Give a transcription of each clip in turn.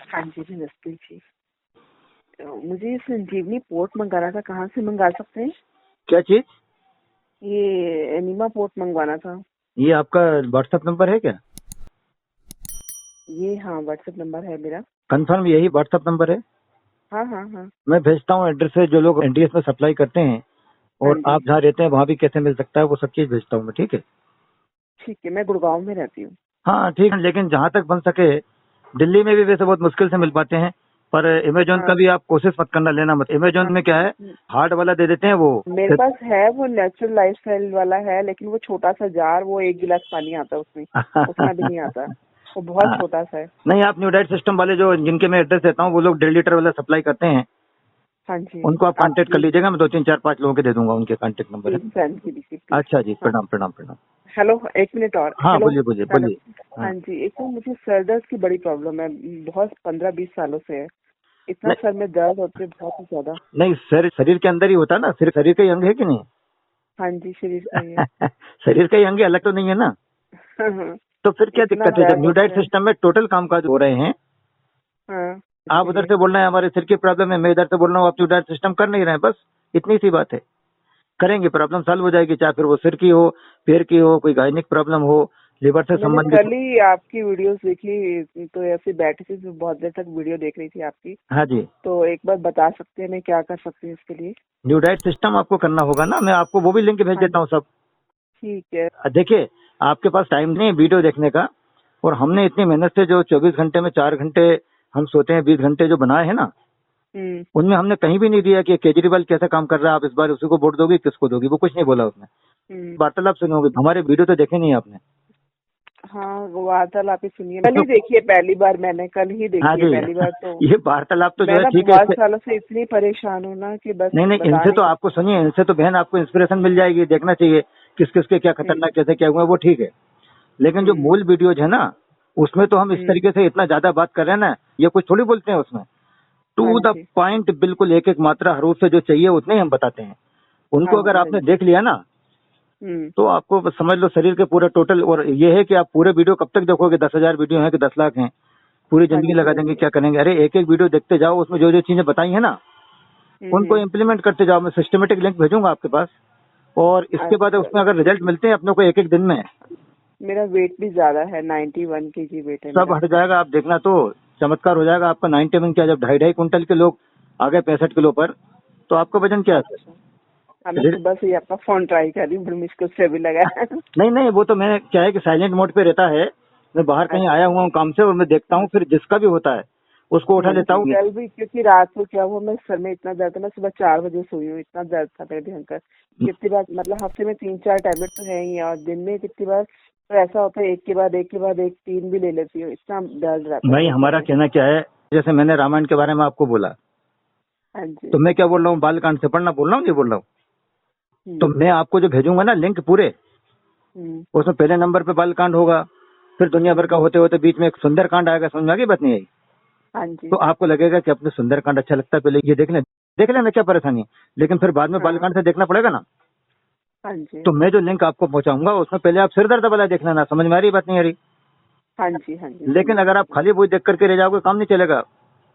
हाँ जी, नमस्ते जी। मुझे संजीवनी पोर्ट मंगाना था, कहाँ से मंगा सकते हैं? क्या चीज? ये एनिमा पोर्ट मंगवाना था। ये आपका व्हाट्सएप नंबर है क्या? ये हाँ, व्हाट्सएप नंबर है मेरा। कंफर्म यही व्हाट्सएप नंबर है? हाँ हाँ हाँ। मैं भेजता हूँ एड्रेस से, जो लोग एनडीएस में सप्लाई करते हैं हाँ और जी, आप जहाँ रहते हैं वहाँ भी कैसे मिल सकता है, वो सब चीज भेजता हूँ मैं। ठीक है? ठीक है। मैं गुड़गांव में रहती हूँ। हाँ ठीक है, लेकिन जहाँ तक बन सके दिल्ली में भी वैसे बहुत मुश्किल से मिल पाते हैं, पर अमेजोन का हाँ। भी आप कोशिश मत करना, लेना मत। अमेजोन में क्या है, हार्ड वाला दे देते हैं वो। मेरे पास है, वो नेचुरल लाइफस्टाइल वाला है, लेकिन वो छोटा सा जार, वो 1 गिलास पानी आता है उसमें, उतना भी नहीं आता। वो बहुत छोटा सा है। नहीं, आप न्यू डाइट सिस्टम वाले जो जिनके मैं एड्रेस देता हूँ, वो लोग 1.5 लीटर वाला सप्लाई करते हैं। हाँ जी। उनको आप आप कांटेक्ट कर प्लीज लीजिएगा, मैं 2 3 4 5 लोगों के दे दूंगा, उनके कांटेक्ट नंबर है। प्लीज सेंड कीजिए प्लीज। अच्छा जी, हाँ। प्रणाम प्रणाम प्रणाम। हेलो, 1 मिनट और। हाँ हेलो। बोलिए बोलिए हेलो। बोलिए। हाँ हाँ। जी, एक तो मुझे सर दर्द की बड़ी प्रॉब्लम है, बहुत 15-20 सालों से है। इतना नहीं सर में दर्द होते है, बहुत ही ज्यादा। नहीं, शरीर के अंदर ही होता है ना, सिर्फ शरीर का ही अंग है कि नहीं? हाँ जी, शरीर का ही है। शरीर का ही अंग है, अलग तो नहीं है ना। हाँ, तो फिर क्या इतना दिक्कत है, जब दर्द न्यू डाइट होता है। सिस्टम में टोटल कामकाज हो रहे हैं। हाँ, आप उधर इसीलिए। से बोल रहे हैं हमारे सिर की प्रॉब्लम है, मैं इधर से बोल रहा हूँ आप न्यू डाइट सिस्टम कर नहीं रहे हैं, बस इतनी सी बात है। करेंगे, प्रॉब्लम सॉल्व हो जाएगी, चाहे फिर वो सिर की हो, पैर की हो, कोई गायनिक प्रॉब्लम हो, लिवर से मैंने संबंधित कल हो। ही आपकी वीडियोस देखी, तो ऐसे बैठी थी तो बहुत देर तक वीडियो देख रही थी आपकी। हाँ जी, तो एक बार बता सकते हैं मैं क्या कर सकती हूँ इसके लिए? न्यू डाइट सिस्टम आपको करना होगा ना, मैं आपको वो भी लिंक भेज हाँ देता जी, हूँ सब। ठीक है। देखिए, आपके पास टाइम नहीं है वीडियो देखने का, और हमने इतनी मेहनत से जो 24 घंटे में 4 घंटे हम सोते हैं, 20 घंटे जो बनाए हैं ना, हम्म। उनमें हमने कहीं भी नहीं दिया कि केजरीवाल कैसा काम कर रहा है, आप इस बार उसी को वोट दोगे, किसको दोगी, वो कुछ नहीं बोला उसने। वार्तालाप सुनोगे, हमारे वीडियो तो देखे नहीं आपने। हाँ, वो वार्तालाप ही सुनिए, कल ही देखी है पहली बार, मैंने कल ही हाँ देखी है जी। पहली बार तो। ये वार्तालाप तो जो मैं है ना ठीक है, बहुत इससे सालों से इतनी परेशान हूँ ना कि बस नहीं नहीं, बता इनसे नहीं तो आपको सकती। सुनिए, इनसे तो बहन आपको इंस्पिरेशन मिल जाएगी, देखना चाहिए किस किस के क्या खतरनाक कैसे क्या हुआ है, वो ठीक है। लेकिन जो हम्म। मूल वीडियोज है ना, उसमें तो हम इस हम्म। तरीके से इतना ज्यादा बात कर रहे हैं ना, ये कुछ थोड़ी बोलते हैं उसमें। हाँ टू द जी। पॉइंट, बिल्कुल एक एक मात्रा हरूफ से जो चाहिए उतने ही हम बताते हैं। हाँ उनको अगर जी। हाँ आपने जी। देख लिया ना, हम्म। तो आपको बस समझ लो शरीर के पूरे टोटल। और ये है कि आप पूरे वीडियो कब तक देखोगे, 10,000 वीडियो है कि 10 लाख हैं, पूरी हाँ जिंदगी जी। लगा हाँ देंगे, जी। क्या करेंगे? अरे एक एक वीडियो देखते जाओ, उसमें जो जो चीजें बताई है ना, उनको हम्म। इम्प्लीमेंट करते जाओ। मैं सिस्टमेटिक लिंक भेजूंगा आपके पास, और इसके बाद अच्छा, उसमें अगर ठीक रिजल्ट है। मिलते हैं अपने को एक एक दिन में, मेरा वेट भी ज्यादा है, 91 kg वेट है सब मेरा। हट जाएगा। आप देखना, तो चमत्कार हो जाएगा आपका। 90 में क्या, जब 2.5 कुंटल के लोग आ गए 65 किलो पर, तो आपका वजन क्या है? अच्छा। हाँ, मैं सुबह से ही आपका फोन ट्राई कर रही हूँ, बड़ी मुश्किल से भी लगा है। नहीं नहीं, वो तो मैं क्या है कि साइलेंट मोड पे रहता है, मैं बाहर कहीं आया अच्छा। हुआ हूँ काम से, और मैं देखता हूँ, फिर जिसका भी होता है उसको उठा लेता हूँ। कल भी क्योंकि रात को क्या हुआ, मैं सर में इतना दर्द था, मैं सुबह 4 बजे सोई हूँ, इतना दर्द था मेरे भयंकर। कितनी बार, मतलब हफ्ते में 3-4 टैबलेट तो है ही, और दिन में कितनी बार तो ऐसा होता है, एक के बाद एक 3 भी ले लेती हूँ, इतना दर्द रहता है भाई मेरे सर हमारा में। कहना क्या है, जैसे मैंने रामायण के बारे में आपको बोला, हाँ जी। तो मैं क्या बोल रहा हूँ, बालकांड से पढ़ना बोल रहा हूँ, ये बोल रहा हूँ। तो हम्म। मैं आपको जो भेजूंगा ना लिंक पूरे, हम्म। उसमें पहले नंबर पे बालकांड होगा, फिर दुनिया भर का होते होते बीच में एक सुंदरकांड आएगा। समझ में आ गई बात? नहीं आई हाँ तो जी। आपको लगेगा कि अपने सुंदरकांड अच्छा लगता है, पहले ये देख लेना, क्या परेशानी है। लेकिन फिर बाद में हाँ। बालकांड से देखना पड़ेगा ना। हाँ जी। तो मैं जो लिंक आपको पहुंचाऊंगा, उसमें पहले आप सिर दर्द वाला देख लेना। समझ में आ रही बात? नहीं आ रही? हाँ जी। हाँ जी, लेकिन समझ अगर आप गई। खाली बोझ देख करके रह जाओगे, काम नहीं चलेगा।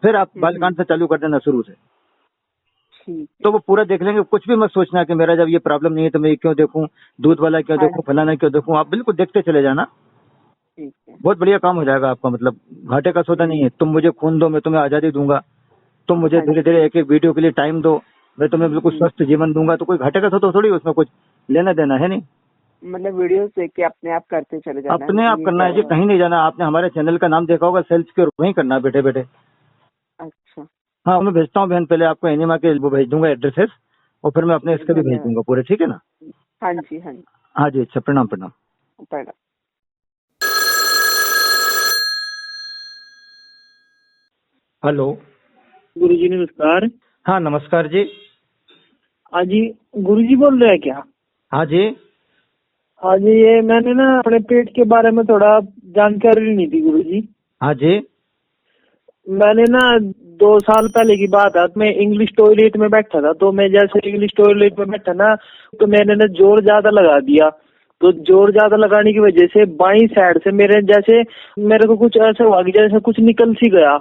फिर आप हम्म। बालकांड से चालू कर देना शुरू से। ठीक तो है। वो पूरा देख लेंगे। कुछ भी मत सोचना कि मेरा जब ये प्रॉब्लम नहीं है तो मैं ये क्यों देखूं, दूध वाला क्यों हाँ देखूं, जी। फलाना क्यों देखूं। आप बिल्कुल देखते चले जाना, ठीक है। बहुत बढ़िया काम हो जाएगा आपका। मतलब घाटे का सौदा नहीं है। तुम मुझे खून दो, मैं तुम्हें आजादी दूंगा। तुम मुझे हाँ धीरे जी। धीरे एक एक वीडियो के लिए टाइम दो, मैं तुम्हें बिल्कुल स्वस्थ जीवन दूंगा। तो कोई घाटे का सौदा थोड़ी, उसमें कुछ लेना देना है नहीं। मतलब वीडियोस देख के अपने आप करते चले जाना है, अपने मुझे आप ये करना है जी, करना है। कहीं नहीं जाना। आपने हमारे चैनल का नाम देखा होगा, सेल्फ केयर, वहीं करना है बैठे बैठे। अच्छा। हाँ, मैं भेजता हूँ बहन, पहले आपको एनिमा के वो भेज दूंगा एड्रेसेस, और फिर मैं अपने ठीक है, इसके भी भेज धन्यवाद। दूंगा पूरे। ठीक है ना? हाँ जी। हाँ जी। हाँ जी, अच्छा, प्रणाम प्रणाम। प्रणाम। हेलो। गुरुजी नमस्कार। हाँ नमस्कार जी। हाँ जी, गुरुजी बोल रहे हैं क्या? हाँ जी। हाँ जी, ये मैंने ना अपने पेट के बारे में थोड़ा जानकारी लेनी थी गुरुजी। हाँ जी। मैंने ना 2 साल पहले की बात है, मैं इंग्लिश टॉयलेट में बैठा था, तो मैं जैसे इंग्लिश टॉयलेट में बैठा ना, तो मैंने ना जोर ज्यादा लगा दिया। तो जोर ज्यादा लगाने की वजह से बाईं साइड से मेरे को कुछ ऐसा हुआ कि जैसे कुछ निकल सी गया।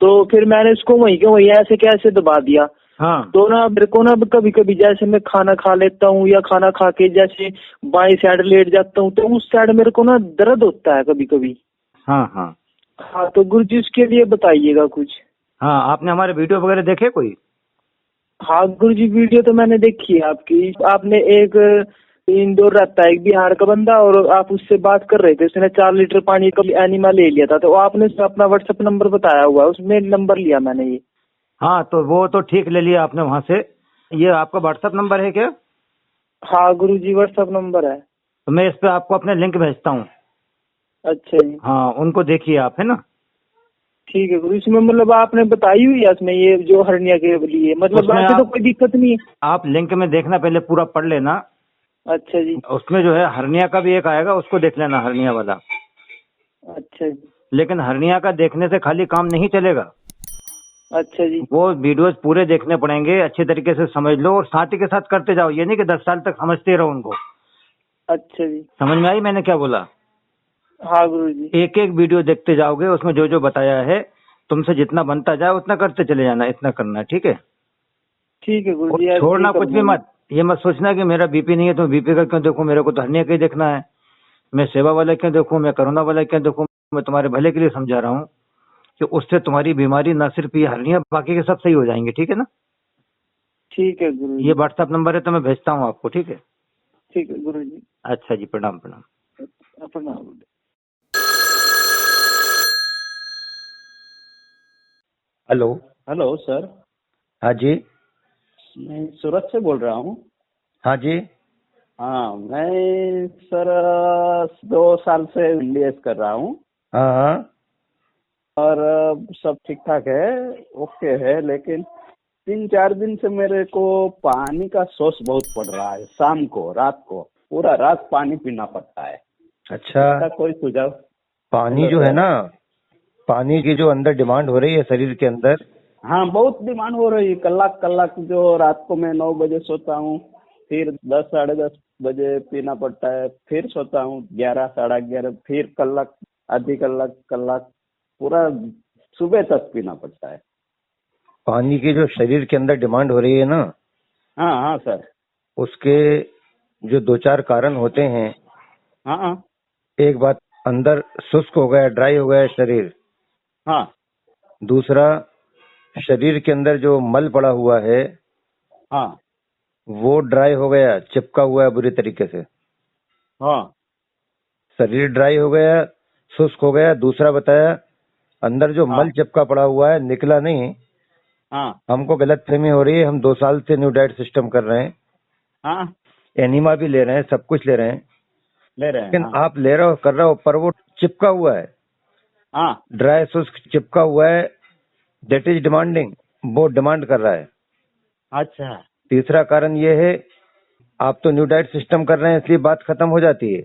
तो फिर मैंने उसको वहीं के वहीं ऐसे कैसे दबा दिया। हाँ तो ना मेरे को ना कभी कभी जैसे मैं खाना खा लेता हूँ या खाना खा के जैसे बाई साइड लेट जाता हूँ तो उस साइड मेरे को ना दर्द होता है कभी कभी। हाँ हाँ हाँ तो गुरुजी उसके लिए बताइएगा कुछ। हाँ, आपने हमारे वीडियो वगैरह देखे कोई? हाँ गुरुजी वीडियो तो मैंने देखी है आपकी। आपने एक इंदौर रहता है एक बिहार का बंदा और आप उससे बात कर रहे थे, उसने 4 लीटर पानी का एनिमा ले लिया था, तो आपने उसमें अपना व्हाट्सएप नंबर बताया हुआ है, उसमें नंबर लिया मैंने ये। हाँ, तो वो तो ठीक ले लिया आपने वहाँ से। ये आपका व्हाट्सएप नंबर है क्या? हाँ गुरुजी व्हाट्सएप नंबर है। तो मैं इस पे आपको अपने लिंक भेजता हूँ। अच्छा जी हाँ, उनको देखिए आप, है ना। ठीक है गुरु। इसमें मतलब आपने बताई हुई है इसमें ये जो हर्निया के लिए, मतलब उसमें वैसे तो आप कोई दिक्कत नहीं है। आप लिंक में देखना, पहले पूरा पढ़ लेना। अच्छा जी। उसमें जो है हर्निया का भी एक आएगा, उसको देख लेना, हर्निया वाला। अच्छा जी। लेकिन हर्निया का देखने से खाली काम नहीं चलेगा, अच्छा जी। वो वीडियोस पूरे देखने पड़ेंगे, अच्छे तरीके से समझ लो और साथ ही के साथ करते जाओ। ये नहीं कि 10 साल तक समझते रहो उनको। अच्छा जी। समझ में आई मैंने क्या बोला? हाँ गुरु जी। एक एक वीडियो देखते जाओगे, उसमें जो जो बताया है तुमसे जितना बनता जाए उतना करते चले जाना, इतना करना है, ठीक है। ठीक है गुरु और जी ऐसे ही छोड़ना कुछ भी करूंगा मैं। मत। ये मत सोचना कि मेरा बीपी नहीं है तो बीपी का क्यों देखूं, मेरे को तो हर्निया का ही देखना है। मैं सेवा वाला क्यों देखूं, मैं कोरोना वाला क्यों देखूं। मैं तुम्हारे भले के लिए समझा रहा हूँ कि उससे तुम्हारी बीमारी न सिर्फ ये हर्निया, बाकी के सब सही हो जाएंगे, ठीक है ना। ठीक है गुरु ये जी। व्हाट्सएप नंबर है तो मैं भेजता हूँ आपको, ठीक है। ठीक है गुरु जी। अच्छा जी, प्रणाम प्रणाम। अपना। हेलो। हेलो सर, हाँ जी। मैं सूरत से बोल रहा हूँ। हाँ जी। हाँ, मैं सर 2 साल से एमबीएस कर रहा हूँ हाँ हाँ। और सब ठीक ठाक है, ओके है। लेकिन 3-4 दिन से मेरे को पानी का सोर्स बहुत पड़ रहा है। शाम को, रात को पूरा रात पानी पीना पड़ता है। अच्छा, इसका कोई सुझाव? पानी हेलो जो है सर। ना, पानी की जो अंदर डिमांड हो रही है शरीर के अंदर। हाँ, बहुत डिमांड हो रही है। कलाक कलाक जो रात को मैं 9 बजे सोता हूँ, फिर 10 साढ़े 10 बजे पीना पड़ता है, फिर सोता हूँ 11 साढ़े 11, फिर कलाक, आधी कलाक कलाक, पूरा सुबह तक पीना पड़ता है। पानी की जो शरीर के अंदर डिमांड हो रही है ना, हाँ हाँ सर। उसके जो 2-4 कारण होते हैं। हाँ हाँ एक बात, अंदर शुष्क हो गया, ड्राई हो गया शरीर। हाँ दूसरा, शरीर के अंदर जो मल पड़ा हुआ है हाँ वो ड्राई हो गया, चिपका हुआ है बुरी तरीके से। हाँ शरीर ड्राई हो गया, शुष्क हो गया। दूसरा बताया, अंदर जो हाँ मल चिपका पड़ा हुआ है निकला नहीं। हाँ हमको गलतफहमी हो रही है, हम 2 साल से न्यू डाइट सिस्टम कर रहे हैं, हाँ, एनिमा भी ले रहे हैं, सब कुछ ले रहे हैं, ले रहे हैं। लेकिन हाँ आप ले रहे हो, कर रहे हो, पर वो चिपका हुआ है, हाँ। ड्राई शुष्क चिपका हुआ है। दैट इज डिमांडिंग, वो डिमांड कर रहा है। अच्छा। तीसरा कारण ये है, आप तो न्यू डाइट सिस्टम कर रहे हैं इसलिए बात खत्म हो जाती है,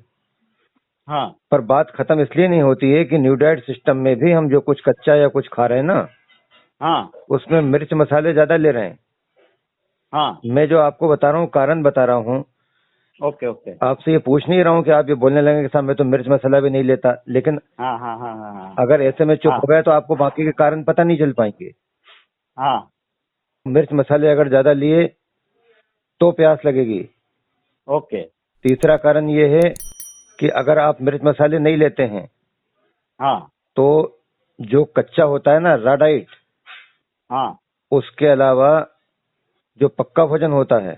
हाँ पर बात खत्म इसलिए नहीं होती है कि न्यू डाइट सिस्टम में भी हम जो कुछ कच्चा या कुछ खा रहे हैं ना, हाँ उसमें मिर्च मसाले ज्यादा ले रहे हैं। हाँ। मैं जो आपको बता रहा हूँ, कारण बता रहा हूँ, ओके ओके। आपसे ये पूछ नहीं रहा हूँ कि आप ये बोलने लगे कि साहब मैं तो मिर्च मसाला भी नहीं लेता। लेकिन हाँ हाँ हाँ हाँ हाँ अगर ऐसे में चुप हाँ हो गए तो आपको बाकी के कारण पता नहीं चल पाएंगे। हाँ। मिर्च मसाले अगर ज्यादा लिए तो प्यास लगेगी। ओके। तीसरा कारण ये है कि अगर आप मिर्च मसाले नहीं लेते हैं हाँ तो जो कच्चा होता है ना, रॉ डाइट, हाँ उसके अलावा जो पक्का भोजन होता है,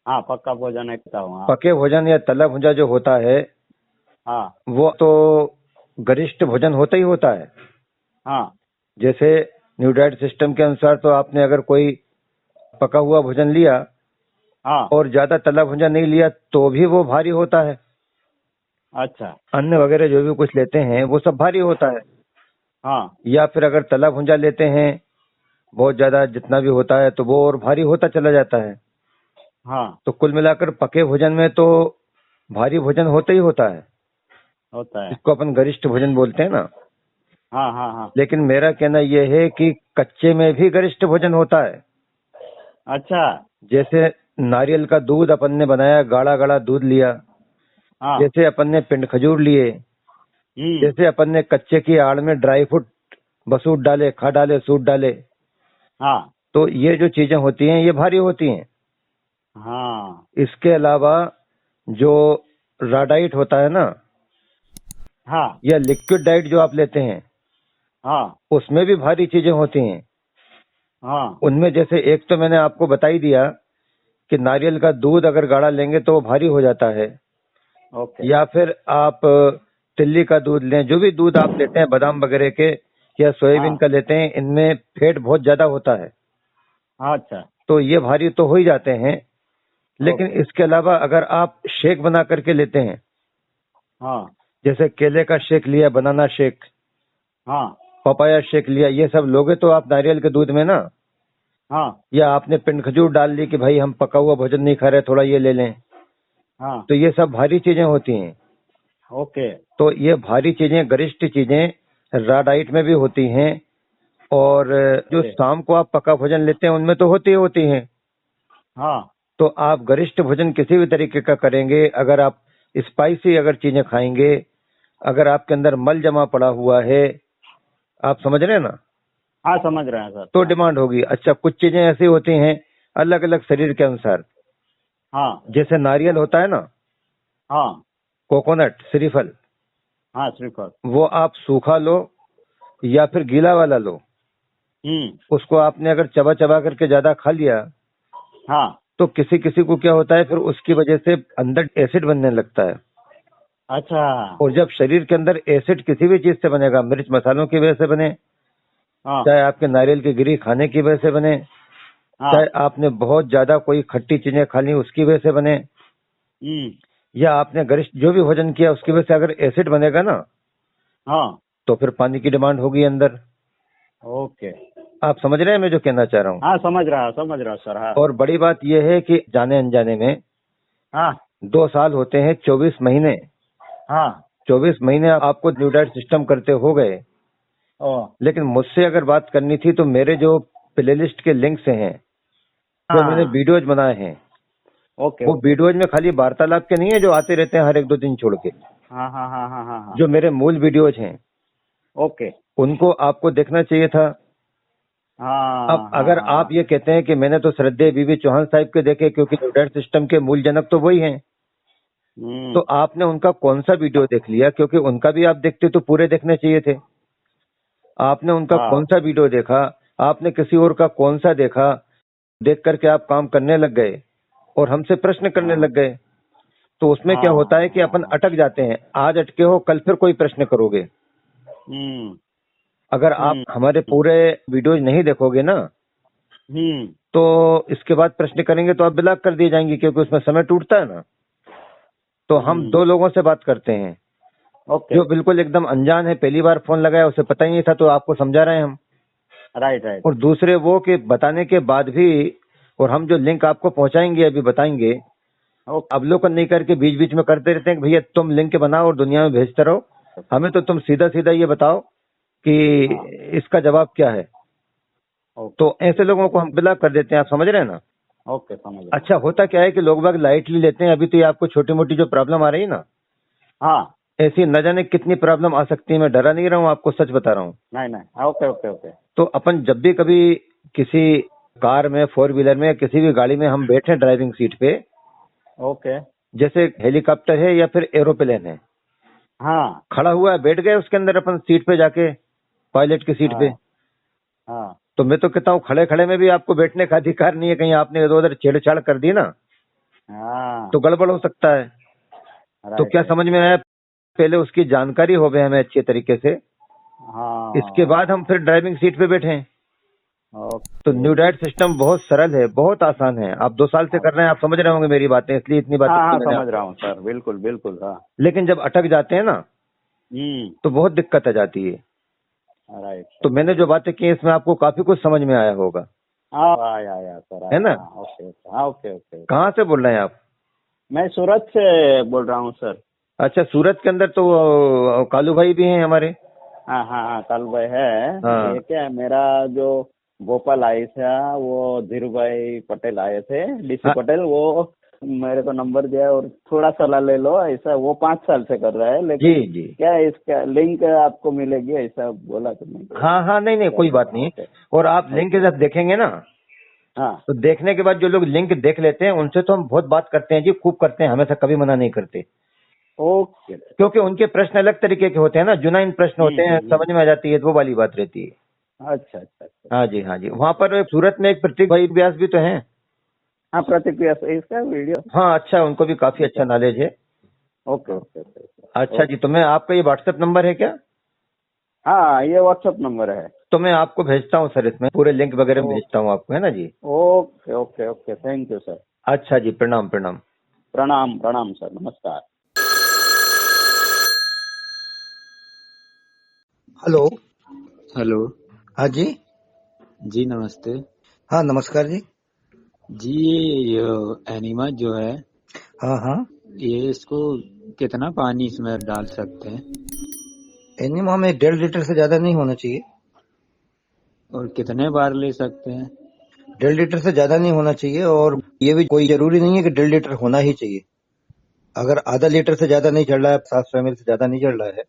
हाँ, पक्का भोजन एकता हूँ। हाँ पके भोजन या तला भुजा जो होता है, हाँ वो तो गरिष्ठ भोजन होता ही होता है। हाँ जैसे न्यू डाइट सिस्टम के अनुसार तो आपने अगर कोई पका हुआ भोजन लिया हाँ। और ज्यादा तला भुजा नहीं लिया तो भी वो भारी होता है। अच्छा। अन्न वगैरह जो भी कुछ लेते हैं वो सब भारी होता है। हाँ या फिर अगर तला भुजा लेते हैं बहुत ज्यादा, जितना भी होता है, तो वो और भारी होता चला जाता है। हाँ। तो कुल मिलाकर पके भोजन में तो भारी भोजन होता ही होता है, होता है। इसको अपन गरिष्ठ भोजन बोलते हैं ना। हाँ हाँ हाँ। लेकिन मेरा कहना यह है कि कच्चे में भी गरिष्ठ भोजन होता है। अच्छा। जैसे नारियल का दूध अपन ने बनाया, गाढ़ा गाढ़ा दूध लिया, हाँ। जैसे अपन ने पिंड खजूर लिए, जैसे अपन ने कच्चे की आड़ में ड्राई फ्रूट बसूट डाले, खा डाले, सूट डाले, हाँ तो ये जो चीजें होती हैं ये भारी होती हैं। हाँ इसके अलावा जो रॉ डाइट होता है ना, हाँ या लिक्विड डाइट जो आप लेते हैं, हाँ उसमें भी भारी चीजें होती हैं। हाँ उनमें जैसे एक तो मैंने आपको बता ही दिया कि नारियल का दूध अगर गाढ़ा लेंगे तो वो भारी हो जाता है, ओके या फिर आप तिल्ली का दूध लें, जो भी दूध आप लेते हैं बादाम वगैरह के या सोयाबीन हाँ का लेते हैं, इनमें फैट बहुत ज्यादा होता है, अच्छा तो ये भारी तो हो ही जाते हैं। लेकिन ओके इसके अलावा अगर आप शेक बना करके लेते हैं, हाँ जैसे केले का शेक लिया, बनाना शेक, हाँ पपाया शेक लिया, ये सब लोगे तो आप नारियल के दूध में ना, हाँ या आपने पिंड खजूर डाल ली कि भाई हम पका हुआ भोजन नहीं खा रहे, थोड़ा ये ले लें, हाँ तो ये सब भारी चीजें होती हैं। ओके तो ये भारी चीजें, गरिष्ठ चीजें रॉ डाइट में भी होती हैं, और जो ओके शाम को आप पका भोजन लेते हैं उनमें तो होती ही होती हैं। हाँ तो आप गरिष्ठ भोजन किसी भी तरीके का करेंगे, अगर आप स्पाइसी अगर चीजें खाएंगे, अगर आपके अंदर मल जमा पड़ा हुआ है, आप समझ रहे हैं ना, हाँ समझ रहे हैं सर तो डिमांड होगी। अच्छा, कुछ चीजें ऐसी होती हैं अलग अलग शरीर के अनुसार, हाँ जैसे नारियल होता है ना, हाँ कोकोनट, श्रीफल, हाँ श्रीफल वो आप सूखा लो या फिर गीला वाला लो, उसको आपने अगर चबा चबा करके ज्यादा खा लिया हाँ तो किसी किसी को क्या होता है, फिर उसकी वजह से अंदर एसिड बनने लगता है। अच्छा और जब शरीर के अंदर एसिड किसी भी चीज से बनेगा, मिर्च मसालों की वजह से बने, हाँ चाहे आपके नारियल की गिरी खाने की वजह से बने, हाँ चाहे आपने बहुत ज्यादा कोई खट्टी चीजें खा ली उसकी वजह से बने, या आपने गरिष्ठ जो भी भोजन किया उसकी वजह से अगर एसिड बनेगा ना, हाँ तो फिर पानी की डिमांड होगी अंदर। ओके आप समझ रहे हैं मैं जो कहना चाह रहा हूँ। हाँ समझ रहा सर हाँ और बड़ी बात यह है कि जाने अनजाने में हाँ 2 साल होते हैं, 24 महीने, हाँ 24 महीने आपको न्यू डाइट सिस्टम करते हो गए। ओ लेकिन मुझसे अगर बात करनी थी तो मेरे जो प्लेलिस्ट के लिंक्स हैं, जो मैंने हाँ वीडियोज बनाए हैं, ओके वो ओके वीडियोज में खाली वार्तालाप के नहीं है जो आते रहते हैं हर 1-2 दिन छोड़ के। हाँ हाँ हाँ हाँ हाँ हाँ जो मेरे मूल वीडियोज हैं ओके उनको आपको देखना चाहिए था। हाँ अब हाँ अगर हाँ आप ये कहते हैं कि मैंने तो श्रद्धेय बीबी चौहान साहिब के देखे क्योंकि न्यू डाइट सिस्टम के मूल जनक तो वही हैं, तो आपने उनका कौन सा वीडियो देख लिया? क्योंकि उनका भी आप देखते तो पूरे देखने चाहिए थे। आपने उनका हाँ कौन सा वीडियो देखा? आपने किसी और का कौन सा देखा? देख करके आप काम करने लग गए और हमसे प्रश्न करने हाँ लग गए, तो उसमें क्या हाँ होता है कि अपन हाँ अटक जाते हैं। आज अटके हो, कल फिर कोई प्रश्न करोगे। हम्म अगर आप हमारे पूरे वीडियोज नहीं देखोगे ना, हम्म तो इसके बाद प्रश्न करेंगे तो आप ब्लॉक कर दिए जाएंगे, क्योंकि उसमें समय टूटता है ना। तो हम 2 लोगों से बात करते हैं, ओके जो बिल्कुल एकदम अनजान है, पहली बार फोन लगाया, उसे पता ही नहीं था, तो आपको समझा रहे हैं हम। राइट राइट और दूसरे वो कि बताने के बाद भी, और हम जो लिंक आपको पहुंचाएंगे अभी बताएंगे, ओके अवलोकन नहीं करके बीच बीच में करते रहते हैं कि भैया तुम लिंक बनाओ और दुनिया में भेजते रहो, हमें तो तुम सीधा सीधा ये बताओ कि हाँ इसका जवाब क्या है। ओके तो ऐसे लोगों को हम ब्लॉक कर देते हैं। आप समझ रहे हैं ना। ओके समझ रहा अच्छा, होता क्या है कि लोग बाग लाइटली लेते हैं। अभी तो ये आपको छोटी मोटी जो प्रॉब्लम आ रही है ना, हाँ ऐसी न जाने कितनी प्रॉब्लम आ सकती है। मैं डरा नहीं रहा हूँ, आपको सच बता रहा हूँ। नहीं नहीं ओके ओके ओके तो अपन जब भी कभी किसी कार में, 4 व्हीलर में, किसी भी गाड़ी में हम बैठे ड्राइविंग सीट पे, ओके जैसे हेलीकॉप्टर है या फिर एरोप्लेन है, हाँ खड़ा हुआ है, बैठ गए उसके अंदर अपन सीट पे जाके, पायलट की सीट पे, हाँ हाँ तो मैं तो कहता हूँ खड़े खड़े में भी आपको बैठने का अधिकार नहीं है। कहीं आपने इधर उधर छेड़छाड़ कर दी ना, हाँ तो गड़बड़ हो सकता है। तो राइट क्या समझ में आया, पहले उसकी जानकारी हो गई हमें अच्छे तरीके से, हाँ इसके बाद हम फिर ड्राइविंग सीट पे बैठे। तो ओके न्यू डाइट सिस्टम बहुत सरल है, बहुत आसान है। आप 2 साल से कर रहे हैं, आप समझ रहे होंगे मेरी बातें, इसलिए इतनी बातें हाँ की हाँ मैंने समझ रहा आपको। हूँ सर बिल्कुल बिल्कुल हाँ लेकिन जब अटक जाते हैं ना, तो बहुत दिक्कत आ जाती है। राइट तो मैंने जो बातें की इसमें आपको काफी कुछ समझ में आया होगा, हाँ आया सर है ना। ओके हाँ ओके ओके कहाँ से बोल रहे हैं आप? मैं सूरत से बोल रहा हूँ सर अच्छा, सूरत के अंदर तो कालू भाई भी हैं हमारे। हाँ हाँ हाँ कालू भाई है हाँ। ये क्या मेरा जो भोपाल आए थे वो धीरू भाई पटेल आए थे डीसी हाँ। पटेल वो मेरे को नंबर दिया और थोड़ा सलाह ले लो ऐसा। वो 5 साल से कर रहा है, जी लेकिन जी। क्या है, इसका लिंक आपको मिलेगी ऐसा बोला तुमने? हाँ हाँ, नहीं नहीं, कोई बात नहीं। और आप लिंक जब देखेंगे ना, हाँ तो देखने के बाद जो लोग लिंक देख लेते हैं उनसे तो हम बहुत बात करते हैं जी, खूब करते हैं, हमेशा कभी मना नहीं करते। ओके। क्योंकि उनके प्रश्न अलग तरीके के होते हैं ना, जुनाइन प्रश्न होते हैं, समझ में आ जाती है, तो वो वाली बात रहती है। अच्छा अच्छा अच्छा। हाँ जी हाँ जी। वहाँ पर सूरत में एक प्रतीक भाई व्यास भी तो हैं। हाँ प्रतिक्रिया से इसका वीडियो। हाँ अच्छा, उनको भी काफी अच्छा नॉलेज है। Okay okay okay. अच्छा जी, तो मैं आपका ये व्हाट्सएप नंबर है क्या? हाँ ये व्हाट्सएप नंबर है। तो मैं आपको भेजता हूँ सर, इसमें पूरे लिंक वगैरह भेजता हूँ आपको, है ना जी। Okay okay okay, thank you sir. अच्छा जी, प्रणाम प्रणाम। प्रणाम प्रणाम सर, नमस्कार। हेलो। हेलो। हाँ जी। जी नमस्ते। हाँ नमस्कार जी। जी ये एनिमा जो है, हाँ हाँ। ये इसको कितना पानी इसमें डाल सकते हैं एनिमा में 1.5 लीटर से ज्यादा नहीं होना चाहिए। और कितने बार ले सकते हैं? 1.5 लीटर से ज्यादा नहीं होना चाहिए, और ये भी कोई जरूरी नहीं है कि 1.5 लीटर होना ही चाहिए। अगर आधा लीटर से ज्यादा नहीं चढ़ रहा है, 700 ml से ज्यादा नहीं चढ़ रहा है,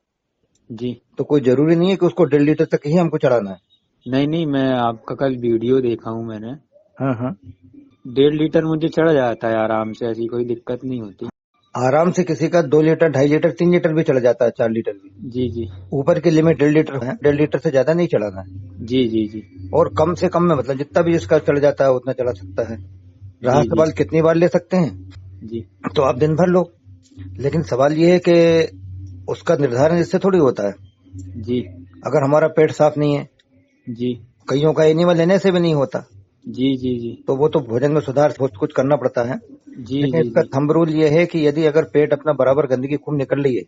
जी तो कोई जरूरी नहीं है कि उसको 1.5 लीटर तक ही हमको चढ़ाना है। नहीं नहीं, मैं आपका कल वीडियो देखा हूँ मैंने। हाँ हाँ। 1.5 लीटर मुझे चढ़ जाता है आराम से, ऐसी कोई दिक्कत नहीं होती। आराम से किसी का 2 लीटर, 2.5 लीटर, 3 लीटर भी चढ़ जाता है, 4 लीटर भी। जी जी ऊपर की लिमिट 1.5 लीटर है, 1.5 लीटर से ज्यादा नहीं चढ़ाना है। जी जी जी और कम से कम में मतलब जितना भी जिसका चढ़ जाता है उतना चढ़ा सकता है। रहा जी सवाल कितनी बार ले सकते हैं, जी तो आप दिन भर लो। लेकिन सवाल ये है कि उसका निर्धारण इससे थोड़ी होता है। जी अगर हमारा पेट साफ नहीं है, जी कईयों का एनिमा लेने से भी नहीं होता, जी जी जी तो वो तो भोजन में सुधार बहुत कुछ करना पड़ता है। जी लेकिन जी इसका जी। थंब रूल ये है कि यदि अगर पेट अपना बराबर गंदगी खूब निकल रही है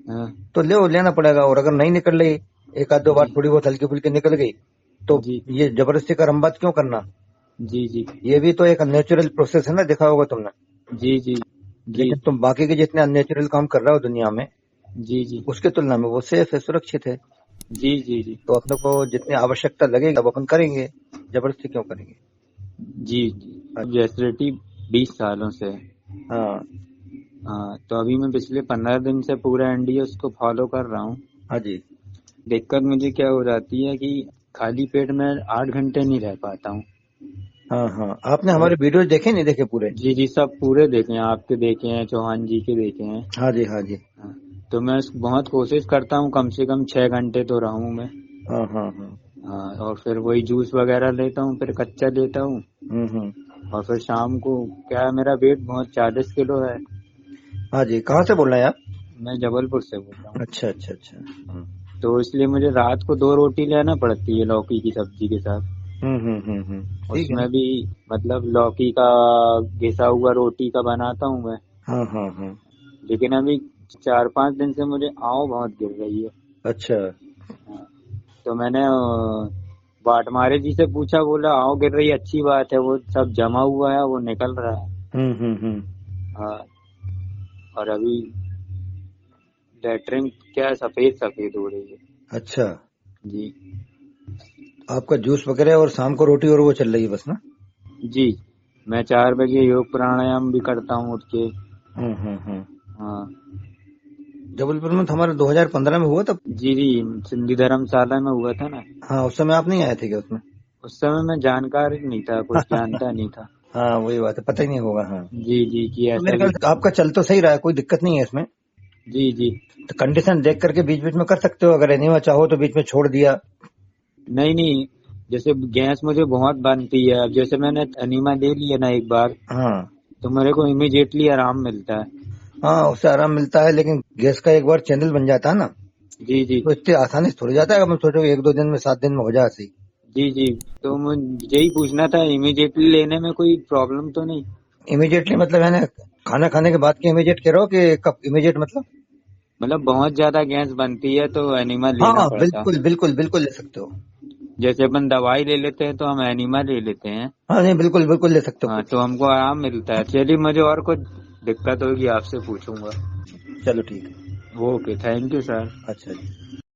हाँ तो लेना पड़ेगा, और अगर नहीं निकल रही, एक आध 2 बार जी थोड़ी बहुत हल्की फुल्की निकल गई, तो जी ये जबरदस्ती का रंबात क्यों करना। जी जी ये भी तो एक नेचुरल प्रोसेस है ना, देखा होगा तुमने। जी जी जी लेकिन तुम बाकी के जितने अननेचुरल काम कर रहे हो दुनिया में, जी जी उसके तुलना में वो सेफ है, सुरक्षित है। जी जी जी तो अपने को जितनी आवश्यकता लगेगी अब अपन करेंगे, जबरदस्ती क्यों करेंगे। जी जी। जैसे 20 सालों से। हाँ हाँ, तो अभी मैं पिछले 15 दिन से पूरा एनडीएस को फॉलो कर रहा हूँ। हाँ जी। दिक्कत मुझे क्या हो जाती है कि खाली पेट में 8 घंटे नहीं रह पाता हूँ। हाँ हाँ, आपने हमारे वीडियो देखे नहीं देखे पूरे? जी जी, सब पूरे देखे हैं, आपके देखे हैं, चौहान जी के देखे हैं। हाँ जी हाँ जी। हाँ, तो मैं बहुत कोशिश करता हूँ कम से कम 6 घंटे तो रहूँ मैं। हाँ हाँ हाँ। हाँ, और फिर वही जूस वगैरह लेता हूँ, फिर कच्चा लेता हूँ। और फिर शाम को क्या है, मेरा वेट बहुत 40 किलो है। हाँ जी, कहाँ से बोल रहे हैं आप? मैं जबलपुर से बोल रहा हूँ। अच्छा अच्छा अच्छा। तो इसलिए मुझे रात को 2 रोटी लेना पड़ती है लौकी की सब्जी के साथ। ठीक है। उसमें भी मतलब लौकी का घिसा हुआ रोटी का बनाता हूँ मैं। हाँ हाँ हाँ। लेकिन अभी 4-5 दिन से मुझे आँव बहुत गिर रही है। अच्छा। हाँ, तो मैंने बाटमारे जी से पूछा, बोला आँव गिर रही है अच्छी बात है, वो सब जमा हुआ है, वो निकल रहा है। हाँ, और अभी लेटरिन क्या है, सफेद सफेद हो रही है। अच्छा, जी आपका जूस वगैरह और शाम को रोटी और वो चल रही है बस ना? जी, मैं 4 बजे योग प्राणायाम भी करता हूँ उठ के। हाँ जबलपुर में तो हमारा 2015 में हुआ था। जी जी, सिंधी धर्मशाला में हुआ था ना। हाँ, उस समय आप नहीं आए थे क्या उसमें? उस समय मैं जानकार नहीं था, कुछ जानता नहीं था। हाँ वही बात है, पता ही नहीं होगा। हाँ, जी जी, कि तो ऐसा मेरे भी। ख्याल से आपका चल तो सही रहा है, कोई दिक्कत नहीं है इसमें। जी जी। तो कंडीशन देख करके बीच बीच में कर सकते हो, अगर एनीमा चाहो तो बीच में छोड़ दिया। नहीं नहीं, जैसे गैस मुझे बहुत बनती है, अब जैसे मैंने एनीमा ले लिया ना एक बार, हाँ तो मेरे को इमीडिएटली आराम मिलता है। हाँ, उससे आराम मिलता है, लेकिन गैस का एक बार चैनल बन जाता है ना, जी जी तो इतनी आसानी से थोड़ी जाता है। मैं सोचो 1-2 दिन में, 7 दिन में हो जाए सही। जी जी। तो मुझे यही पूछना था, इमीडिएटली लेने में कोई प्रॉब्लम तो नहीं? इमीडिएटली मतलब है ना, खाना खाने के बाद की इमीडिएट कह रहे हो कि कब इमीडिएट मतलब? मतलब बहुत ज्यादा गैस बनती है तो एनिमा लेना हाँ पड़ता। बिल्कुल बिल्कुल बिल्कुल ले सकते हो। जैसे अपन दवाई ले लेते हैं तो हम एनिमा ले लेते हैं। हाँ नहीं, बिल्कुल बिल्कुल ले सकते हाँ, हो। तो हमको आराम मिलता है। चलिए, मुझे और कुछ दिक्कत होगी आपसे पूछूंगा। चलो ठीक है। Okay, thank you sir. अच्छा जी।